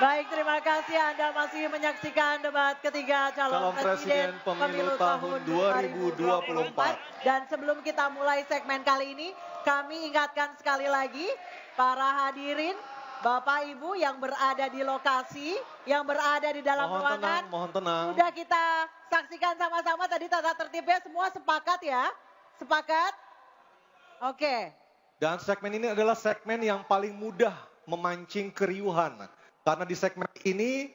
Baik, terima kasih Anda masih menyaksikan debat ketiga calon presiden pemilu tahun 2024. Dan sebelum kita mulai segmen kali ini, kami ingatkan sekali lagi para hadirin, Bapak Ibu yang berada di lokasi, yang berada di dalam ruangan. Mohon tenang. Sudah kita saksikan sama-sama tadi tata tertibnya, semua sepakat ya? Sepakat? Oke. Dan segmen ini adalah segmen yang paling mudah memancing keriuhan. Karena di segmen ini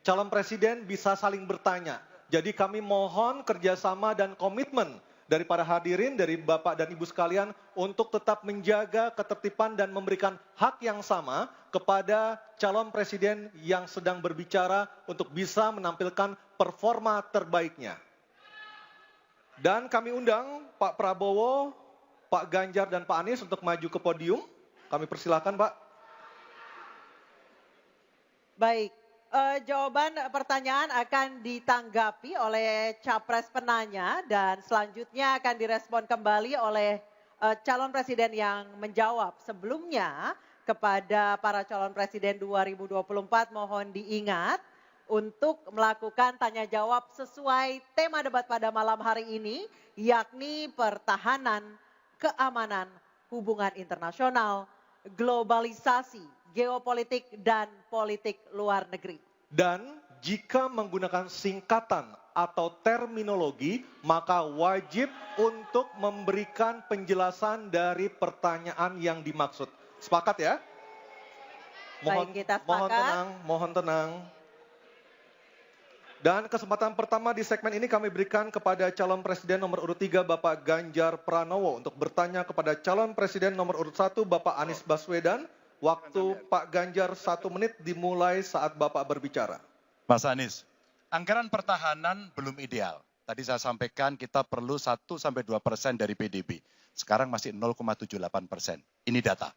calon presiden bisa saling bertanya. Jadi kami mohon kerjasama dan komitmen dari para hadirin, dari Bapak dan Ibu sekalian untuk tetap menjaga ketertiban dan memberikan hak yang sama kepada calon presiden yang sedang berbicara untuk bisa menampilkan performa terbaiknya. Dan kami undang Pak Prabowo, Pak Ganjar dan Pak Anies untuk maju ke podium. Kami persilakan Pak. Baik, jawaban pertanyaan akan ditanggapi oleh capres penanya dan selanjutnya akan direspon kembali oleh calon presiden yang menjawab. Sebelumnya kepada para calon presiden 2024 mohon diingat untuk melakukan tanya jawab sesuai tema debat pada malam hari ini, yakni pertahanan, keamanan, hubungan internasional, globalisasi, geopolitik dan politik luar negeri. Dan jika menggunakan singkatan atau terminologi, maka wajib untuk memberikan penjelasan dari pertanyaan yang dimaksud. Sepakat ya? Baik, kita sepakat. Mohon tenang. Dan kesempatan pertama di segmen ini kami berikan kepada calon presiden nomor urut 3 Bapak Ganjar Pranowo untuk bertanya kepada calon presiden nomor urut 1 Bapak Anies Baswedan. Waktu Pak Ganjar 1 menit dimulai saat Bapak berbicara. Mas Anies, anggaran pertahanan belum ideal. Tadi saya sampaikan kita perlu 1-2% dari PDB. Sekarang masih 0,78%. Ini data.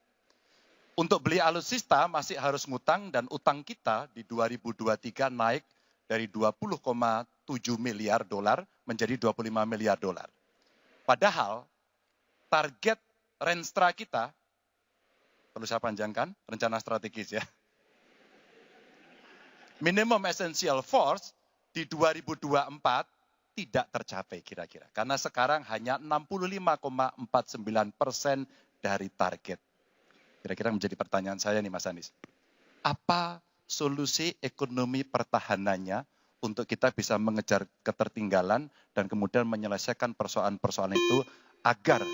Untuk beli alutsista masih harus ngutang dan utang kita di 2023 naik dari 20,7 miliar dolar menjadi 25 miliar dolar. Padahal target Renstra kita, perlu saya panjangkan, rencana strategis ya. Minimum essential force di 2024 tidak tercapai kira-kira. Karena sekarang hanya 65,49% dari target. Kira-kira menjadi pertanyaan saya nih Mas Anies. Apa solusi ekonomi pertahanannya untuk kita bisa mengejar ketertinggalan dan kemudian menyelesaikan persoalan-persoalan itu agar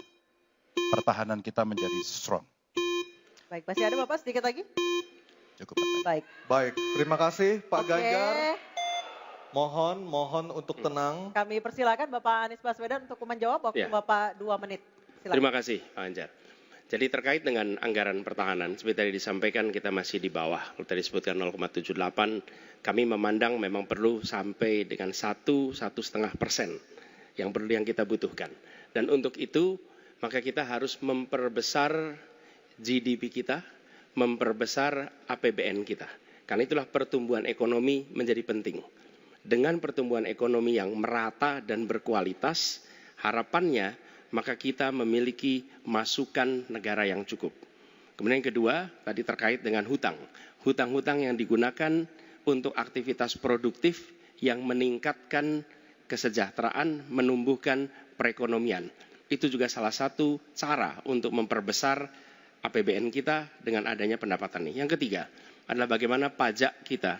pertahanan kita menjadi strong? Baik, masih ada Bapak sedikit lagi? Cukup. Baik. Baik, terima kasih Pak Ganjar. Mohon untuk tenang. Kami persilakan Bapak Anies Baswedan untuk menjawab waktu Bapak 2 menit. Silakan. Terima kasih Pak Ganjar. Jadi terkait dengan anggaran pertahanan, seperti tadi disampaikan kita masih di bawah. Kalau tadi disebutkan 0,78, kami memandang memang perlu sampai dengan 1-1,5% yang kita butuhkan. Dan untuk itu maka kita harus memperbesar GDP kita, memperbesar APBN kita. Karena itulah pertumbuhan ekonomi menjadi penting. Dengan pertumbuhan ekonomi yang merata dan berkualitas, harapannya maka kita memiliki masukan negara yang cukup. Kemudian yang kedua, tadi terkait dengan hutang. Hutang-hutang yang digunakan untuk aktivitas produktif yang meningkatkan kesejahteraan, menumbuhkan perekonomian. Itu juga salah satu cara untuk memperbesar APBN kita dengan adanya pendapatan ini. Yang ketiga adalah bagaimana pajak kita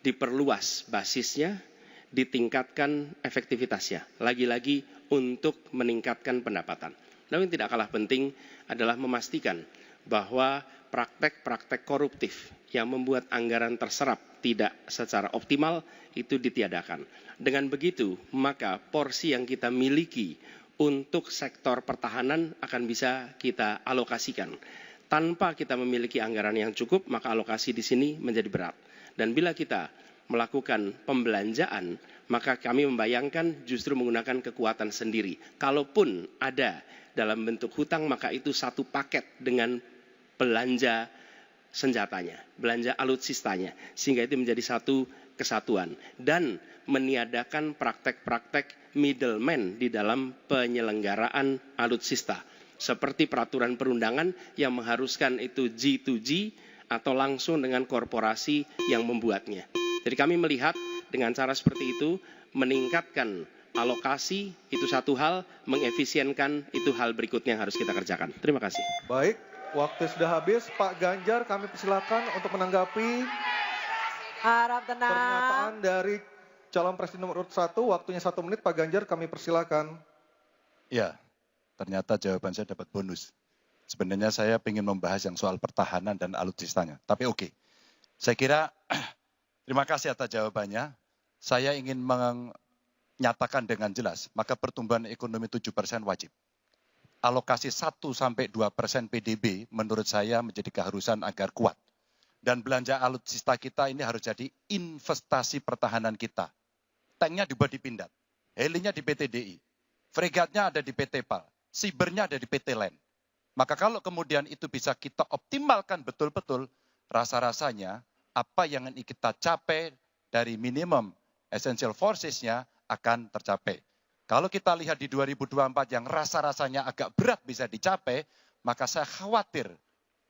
diperluas basisnya, ditingkatkan efektivitasnya. Lagi-lagi untuk meningkatkan pendapatan. Namun yang tidak kalah penting adalah memastikan bahwa praktek-praktek koruptif yang membuat anggaran terserap tidak secara optimal itu ditiadakan. Dengan begitu, maka porsi yang kita miliki untuk sektor pertahanan akan bisa kita alokasikan. Tanpa kita memiliki anggaran yang cukup, maka alokasi di sini menjadi berat. Dan bila kita melakukan pembelanjaan, maka kami membayangkan justru menggunakan kekuatan sendiri. Kalaupun ada dalam bentuk hutang, maka itu satu paket dengan belanja senjatanya, belanja alutsistanya. Sehingga itu menjadi satu kesatuan. Dan meniadakan praktek-praktek middleman di dalam penyelenggaraan alutsista. Seperti peraturan perundangan yang mengharuskan itu G2G atau langsung dengan korporasi yang membuatnya. Jadi kami melihat dengan cara seperti itu meningkatkan alokasi itu satu hal, mengefisienkan itu hal berikutnya yang harus kita kerjakan. Terima kasih. Baik, waktu sudah habis. Pak Ganjar, kami persilakan untuk menanggapi Harap tenang. pernyataan dari calon presiden nomor urut 1. Waktunya 1 menit, Pak Ganjar, kami persilakan. Ya, ternyata jawaban saya dapat bonus. Sebenarnya saya ingin membahas yang soal pertahanan dan alutsistanya. Tapi oke, saya kira terima kasih atas jawabannya. Saya ingin menyatakan dengan jelas, maka pertumbuhan ekonomi 7% wajib. Alokasi 1-2% PDB menurut saya menjadi keharusan agar kuat. Dan belanja alutsista kita ini harus jadi investasi pertahanan kita. Tanknya dibuat di Pindad, helinya di PT DI, fregatnya ada di PT PAL, sibernya ada di PT LEN. Maka kalau kemudian itu bisa kita optimalkan betul-betul, rasa-rasanya apa yang ingin kita capai dari minimum essential forces-nya akan tercapai. Kalau kita lihat di 2024 yang rasa-rasanya agak berat bisa dicapai, maka saya khawatir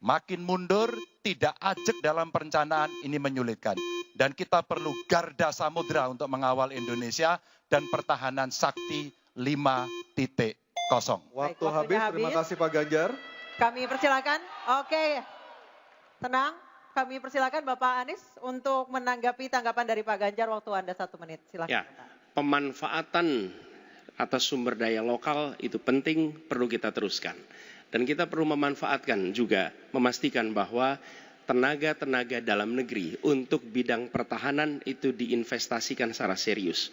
makin mundur, tidak ajak dalam perencanaan, ini menyulitkan. Dan kita perlu garda samudra untuk mengawal Indonesia dan pertahanan sakti 5.0. Waktu habis, terima kasih Pak Ganjar. Kami persilakan. Oke, tenang. Kami persilakan Bapak Anies untuk menanggapi tanggapan dari Pak Ganjar. Waktu Anda 1 menit. Silakan. Ya, pemanfaatan atas sumber daya lokal itu penting, perlu kita teruskan. Dan kita perlu memanfaatkan juga, memastikan bahwa tenaga-tenaga dalam negeri untuk bidang pertahanan itu diinvestasikan secara serius.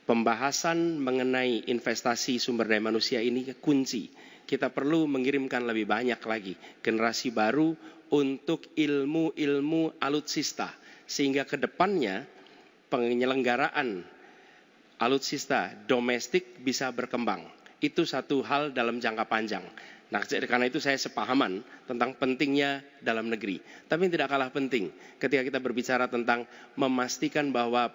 Pembahasan mengenai investasi sumber daya manusia ini kunci. Kita perlu mengirimkan lebih banyak lagi generasi baru untuk ilmu-ilmu alutsista. Sehingga ke depannya penyelenggaraan alutsista domestik bisa berkembang. Itu satu hal dalam jangka panjang. Nah, karena itu saya sepahaman tentang pentingnya dalam negeri. Tapi yang tidak kalah penting ketika kita berbicara tentang memastikan bahwa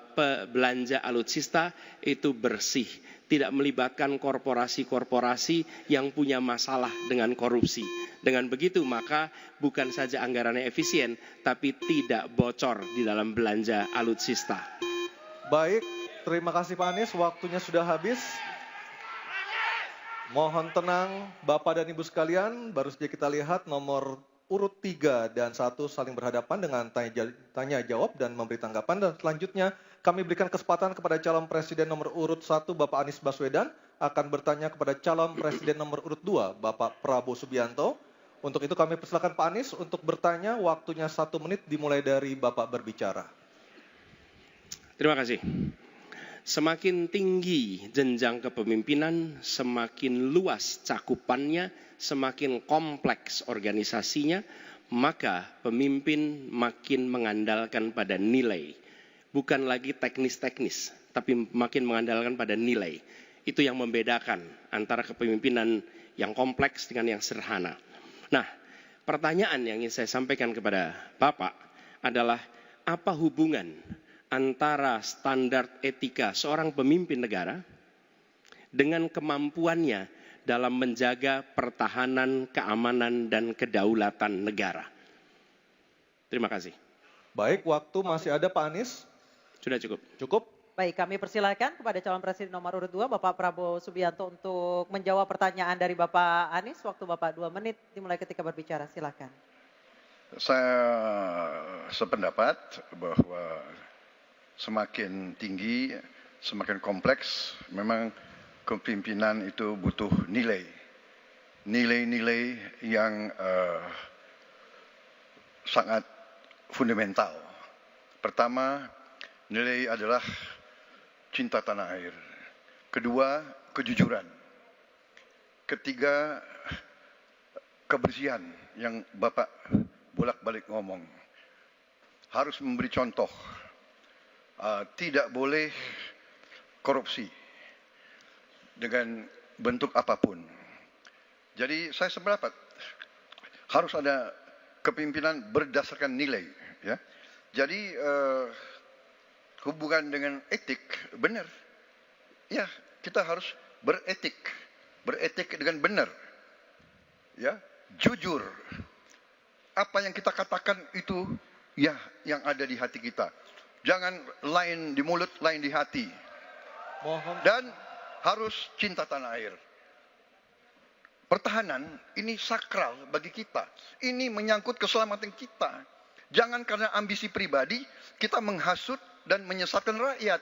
belanja alutsista itu bersih. Tidak melibatkan korporasi-korporasi yang punya masalah dengan korupsi. Dengan begitu maka bukan saja anggarannya efisien, tapi tidak bocor di dalam belanja alutsista. Baik, terima kasih Pak Anies. Waktunya sudah habis. Mohon tenang Bapak dan Ibu sekalian, baru saja kita lihat nomor urut 3 dan 1 saling berhadapan dengan tanya jawab dan memberi tanggapan. Dan selanjutnya kami berikan kesempatan kepada calon presiden nomor urut 1 Bapak Anies Baswedan akan bertanya kepada calon presiden nomor urut 2 Bapak Prabowo Subianto. Untuk itu kami persilakan Pak Anies untuk bertanya, waktunya 1 menit dimulai dari Bapak berbicara. Terima kasih. Semakin tinggi jenjang kepemimpinan, semakin luas cakupannya, semakin kompleks organisasinya, maka pemimpin makin mengandalkan pada nilai. Bukan lagi teknis-teknis, tapi makin mengandalkan pada nilai. Itu yang membedakan antara kepemimpinan yang kompleks dengan yang sederhana. Nah, pertanyaan yang ingin saya sampaikan kepada Bapak adalah apa hubungan antara standar etika seorang pemimpin negara dengan kemampuannya dalam menjaga pertahanan, keamanan, dan kedaulatan negara. Terima kasih. Baik, waktu masih ada Pak Anies. Sudah cukup. Cukup. Baik, kami persilakan kepada calon presiden nomor urut 2 Bapak Prabowo Subianto untuk menjawab pertanyaan dari Bapak Anies. Waktu Bapak 2 menit dimulai ketika berbicara. Silakan. Saya sependapat bahwa semakin tinggi, semakin kompleks, memang kepemimpinan itu butuh nilai. Nilai-nilai yang sangat fundamental. Pertama, nilai adalah cinta tanah air. Kedua, kejujuran. Ketiga, kebersihan yang Bapak bolak-balik ngomong. Harus memberi contoh. Tidak boleh korupsi dengan bentuk apapun. Jadi saya sependapat harus ada kepemimpinan berdasarkan nilai. Ya. Jadi hubungan dengan etik benar. Ya, kita harus beretik dengan benar. Ya, jujur. apa yang kita katakan itu ya yang ada di hati kita. Jangan lain di mulut, lain di hati. Mohon. Dan harus cinta tanah air. Pertahanan ini sakral bagi kita. Ini menyangkut keselamatan kita. Jangan karena ambisi pribadi kita menghasut dan menyesatkan rakyat.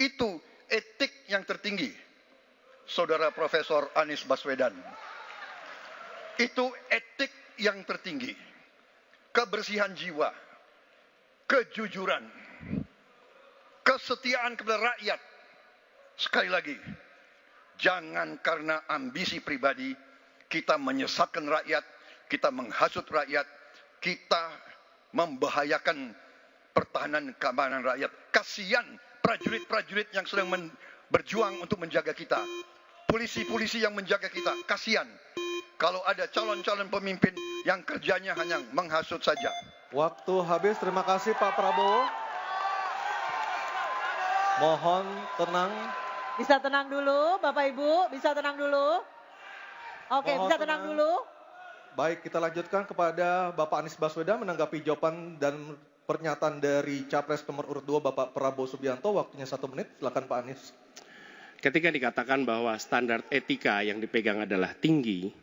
Itu etik yang tertinggi. Saudara Profesor Anies Baswedan. Itu etik yang tertinggi. Kebersihan jiwa. Kejujuran. Kesetiaan kepada rakyat. Sekali lagi, jangan karena ambisi pribadi kita menyesatkan rakyat, kita menghasut rakyat, kita membahayakan pertahanan keamanan rakyat. Kasihan prajurit-prajurit yang sedang berjuang untuk menjaga kita. Polisi-polisi yang menjaga kita, kasihan. Kalau ada calon-calon pemimpin yang kerjanya hanya menghasut saja. Waktu habis, terima kasih Pak Prabowo. Mohon tenang. Bisa tenang dulu, Bapak Ibu, bisa tenang dulu. Oke, Mohon bisa tenang dulu. Baik, kita lanjutkan kepada Bapak Anies Baswedan menanggapi jawaban dan pernyataan dari Capres nomor urut 2 Bapak Prabowo Subianto. Waktunya 1 menit, silakan Pak Anies. Ketika dikatakan bahwa standar etika yang dipegang adalah tinggi,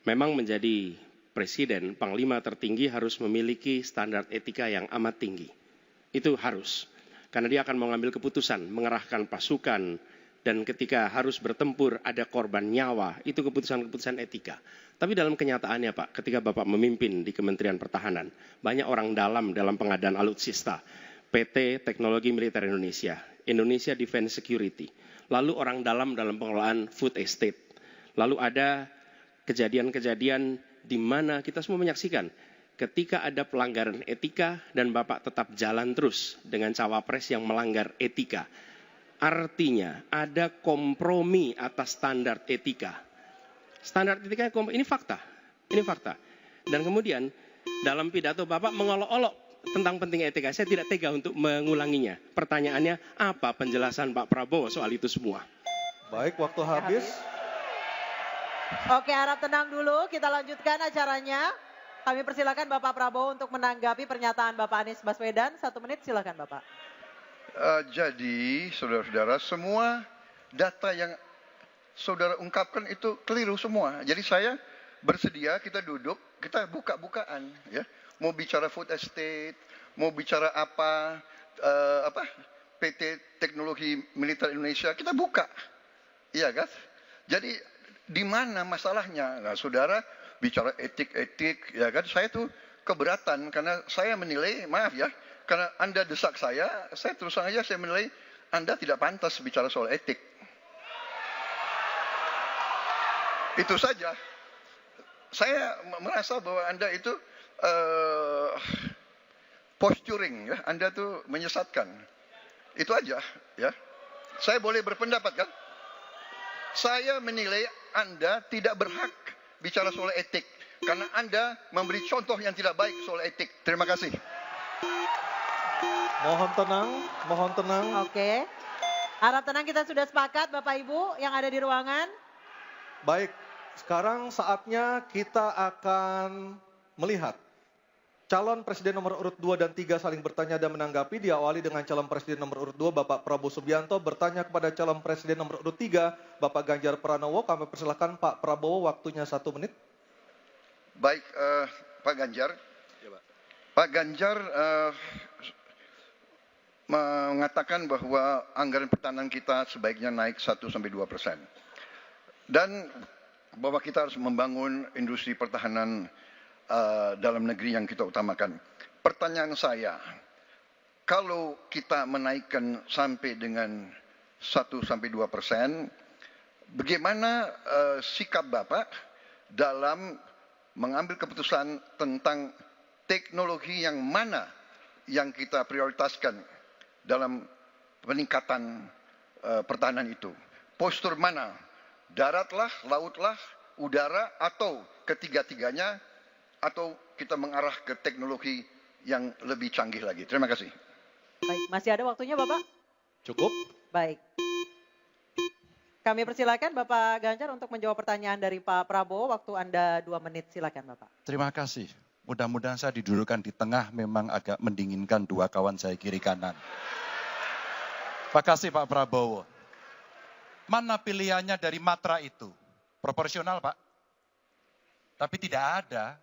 memang menjadi presiden, panglima tertinggi harus memiliki standar etika yang amat tinggi. Itu harus. Karena dia akan mengambil keputusan, mengerahkan pasukan, dan ketika harus bertempur ada korban nyawa, itu keputusan-keputusan etika. Tapi dalam kenyataannya Pak, ketika Bapak memimpin di Kementerian Pertahanan, banyak orang dalam pengadaan alutsista, PT Teknologi Militer Indonesia, Indonesia Defense Security, lalu orang dalam pengelolaan food estate, lalu ada kejadian-kejadian di mana kita semua menyaksikan ketika ada pelanggaran etika dan Bapak tetap jalan terus dengan cawapres yang melanggar etika. Artinya ada kompromi atas standar etika. Standar etika ini fakta. Ini fakta. Dan kemudian dalam pidato Bapak mengolok-olok tentang pentingnya etika. Saya tidak tega untuk mengulanginya. Pertanyaannya, apa penjelasan Pak Prabowo soal itu semua? Baik, waktu habis. Oke, harap tenang dulu. Kita lanjutkan acaranya. Kami persilakan Bapak Prabowo untuk menanggapi pernyataan Bapak Anies Baswedan. 1 menit, silakan Bapak. Jadi, saudara-saudara, semua data yang saudara ungkapkan itu keliru semua. Jadi saya bersedia kita duduk, kita buka-bukaan, ya. Mau bicara food estate, mau bicara apa PT Teknologi Militer Indonesia, kita buka, iya kan? Jadi di mana masalahnya? Nah, saudara bicara etik-etik, ya kan? Saya tuh keberatan karena saya menilai, maaf ya. Karena Anda desak saya terus terang aja saya menilai Anda tidak pantas bicara soal etik. Itu saja. Saya merasa bahwa Anda itu posturing, ya. Anda tuh menyesatkan. Itu aja, ya. Saya boleh berpendapat kan? Saya menilai Anda tidak berhak bicara soal etik karena Anda memberi contoh yang tidak baik soal etik. Terima kasih. Mohon tenang, mohon tenang. Oke. Harap tenang, kita sudah sepakat Bapak Ibu yang ada di ruangan. Baik, sekarang saatnya kita akan melihat calon presiden nomor urut 2 dan 3 saling bertanya dan menanggapi. Diawali dengan calon presiden nomor urut 2 Bapak Prabowo Subianto bertanya kepada calon presiden nomor urut 3 Bapak Ganjar Pranowo. Kami persilakan Pak Prabowo, waktunya 1 menit. Baik, Pak Ganjar. Pak Ganjar mengatakan bahwa anggaran pertahanan kita sebaiknya naik 1-2%. Dan bahwa kita harus membangun industri pertahanan dalam negeri yang kita utamakan. Pertanyaan saya, kalau kita menaikkan sampai dengan 1-2%, bagaimana sikap Bapak dalam mengambil keputusan tentang teknologi yang mana yang kita prioritaskan dalam peningkatan pertahanan itu? Postur mana? Daratlah, lautlah, udara, atau ketiga-tiganya, atau kita mengarah ke teknologi yang lebih canggih lagi? Terima kasih. Baik, masih ada waktunya Bapak? Cukup. Baik. Kami persilakan Bapak Ganjar untuk menjawab pertanyaan dari Pak Prabowo. Waktu Anda 2 menit, silakan Bapak. Terima kasih. Mudah-mudahan saya didudukkan di tengah memang agak mendinginkan dua kawan saya kiri kanan. Makasih Pak Prabowo. Mana pilihannya dari matra itu? Proporsional Pak. Tapi tidak ada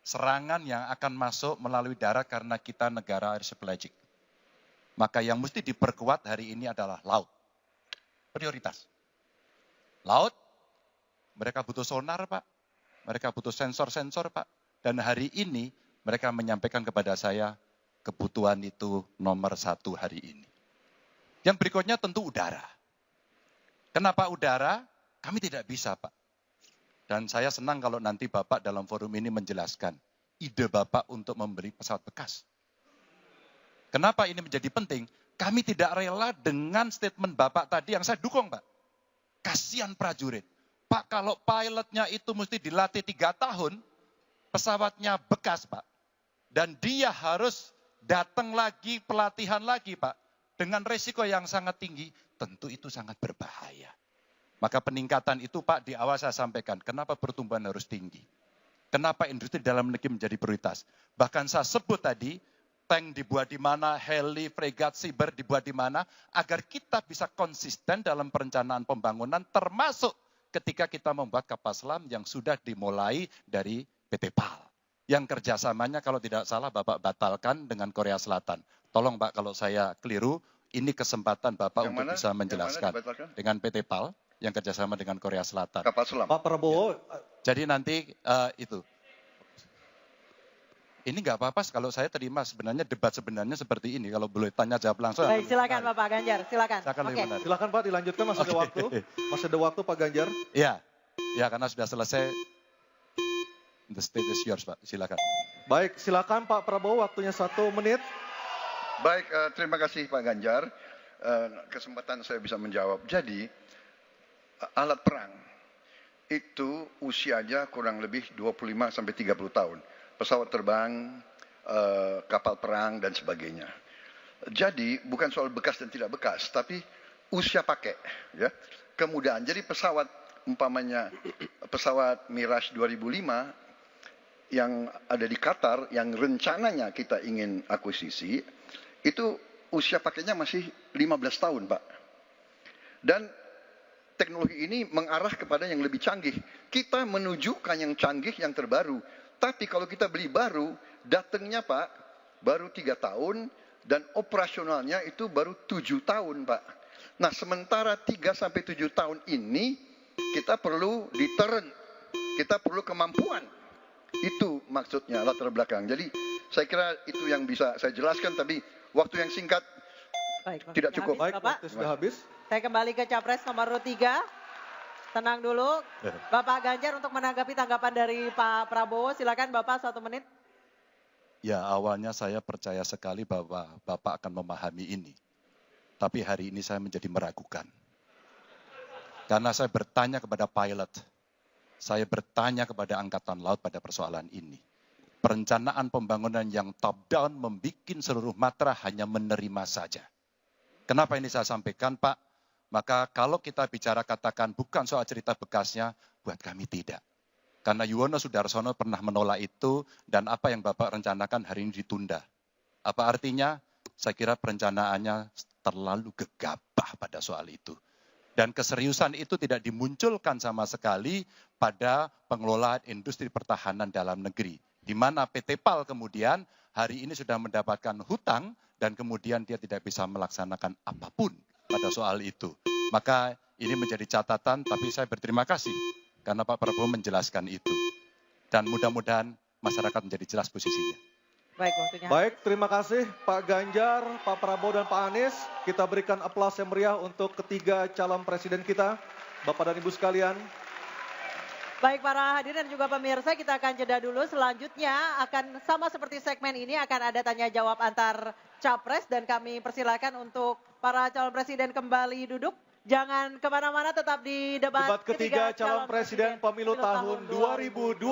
serangan yang akan masuk melalui darat karena kita negara archipelagic. Maka yang mesti diperkuat hari ini adalah laut. Prioritas. Laut, mereka butuh sonar Pak. Mereka butuh sensor-sensor Pak. Dan hari ini mereka menyampaikan kepada saya kebutuhan itu nomor 1 hari ini. Yang berikutnya tentu udara. Kenapa udara? Kami tidak bisa Pak. Dan saya senang kalau nanti Bapak dalam forum ini menjelaskan ide Bapak untuk membeli pesawat bekas. Kenapa ini menjadi penting? Kami tidak rela dengan statement Bapak tadi yang saya dukung Pak. Kasihan prajurit. Pak kalau pilotnya itu mesti dilatih 3 tahun, pesawatnya bekas Pak. Dan dia harus datang lagi, pelatihan lagi Pak. Dengan resiko yang sangat tinggi, tentu itu sangat berbahaya. Maka peningkatan itu Pak di awal saya sampaikan, kenapa pertumbuhan harus tinggi? Kenapa industri dalam negeri menjadi prioritas? Bahkan saya sebut tadi, tank dibuat di mana, heli, fregat, cyber dibuat di mana, agar kita bisa konsisten dalam perencanaan pembangunan, termasuk ketika kita membuat kapal selam yang sudah dimulai dari PT PAL. Yang kerjasamanya kalau tidak salah Bapak batalkan dengan Korea Selatan. Tolong Pak kalau saya keliru, ini kesempatan Bapak untuk bisa menjelaskan. Dengan PT PAL yang kerjasama dengan Korea Selatan. Kapal selam. Pak Prabowo. Jadi nanti itu. Ini nggak apa-apa kalau saya terima sebenarnya debat sebenarnya seperti ini. Kalau boleh tanya jawab langsung. Baik, silakan Bapak Ganjar, silakan. Silakan Pak dilanjutkan, masih ada waktu. Masih ada waktu Pak Ganjar. Iya, ya karena sudah selesai. The stage is yours Pak, silakan. Baik, silakan Pak Prabowo, waktunya 1 menit. Baik, terima kasih Pak Ganjar. Kesempatan saya bisa menjawab. Jadi, alat perang itu usianya kurang lebih 25 sampai 30 tahun. Pesawat terbang, kapal perang, dan sebagainya. Jadi, bukan soal bekas dan tidak bekas, tapi usia pakai. Ya. Kemudahan. Jadi pesawat, umpamanya pesawat Mirage 2005, yang ada di Qatar, yang rencananya kita ingin akuisisi, itu usia pakainya masih 15 tahun, Pak. Dan teknologi ini mengarah kepada yang lebih canggih. Kita menunjukkan yang canggih, yang terbaru. Tapi kalau kita beli baru, datangnya Pak, baru 3 tahun, dan operasionalnya itu baru 7 tahun, Pak. Nah, sementara 3-7 tahun ini, kita perlu deterrent, kita perlu kemampuan. Itu maksudnya latar belakang. Jadi saya kira itu yang bisa saya jelaskan, tapi waktu yang singkat tidak cukup. Baik, waktu sudah habis. Saya kembali ke Capres nomor 3. Tenang dulu. Bapak Ganjar untuk menanggapi tanggapan dari Pak Prabowo. Silakan Bapak 1 menit. Ya awalnya saya percaya sekali bahwa Bapak akan memahami ini. Tapi hari ini saya menjadi meragukan. Karena saya bertanya kepada pilot. Saya bertanya kepada Angkatan Laut pada persoalan ini. Perencanaan pembangunan yang top down membuat seluruh matra hanya menerima saja. Kenapa ini saya sampaikan Pak? Maka kalau kita bicara katakan bukan soal cerita bekasnya, buat kami tidak. Karena Yuwono Sudarsono pernah menolak itu dan apa yang Bapak rencanakan hari ini ditunda. Apa artinya? Saya kira perencanaannya terlalu gegabah pada soal itu. Dan keseriusan itu tidak dimunculkan sama sekali pada pengelolaan industri pertahanan dalam negeri. Di mana PT PAL kemudian hari ini sudah mendapatkan hutang dan kemudian dia tidak bisa melaksanakan apapun pada soal itu. Maka ini menjadi catatan, tapi saya berterima kasih karena Pak Prabowo menjelaskan itu. Dan mudah-mudahan masyarakat menjadi jelas posisinya. Baik, waktunya. Baik, terima kasih Pak Ganjar, Pak Prabowo dan Pak Anies. Kita berikan aplaus yang meriah untuk ketiga calon presiden kita, Bapak dan Ibu sekalian. Baik para hadirin dan juga pemirsa, kita akan jeda dulu. Selanjutnya akan sama seperti segmen ini akan ada tanya jawab antar capres dan kami persilakan untuk para calon presiden kembali duduk. Jangan kemana-mana, tetap di debat Ketiga calon presiden pemilu tahun 2024.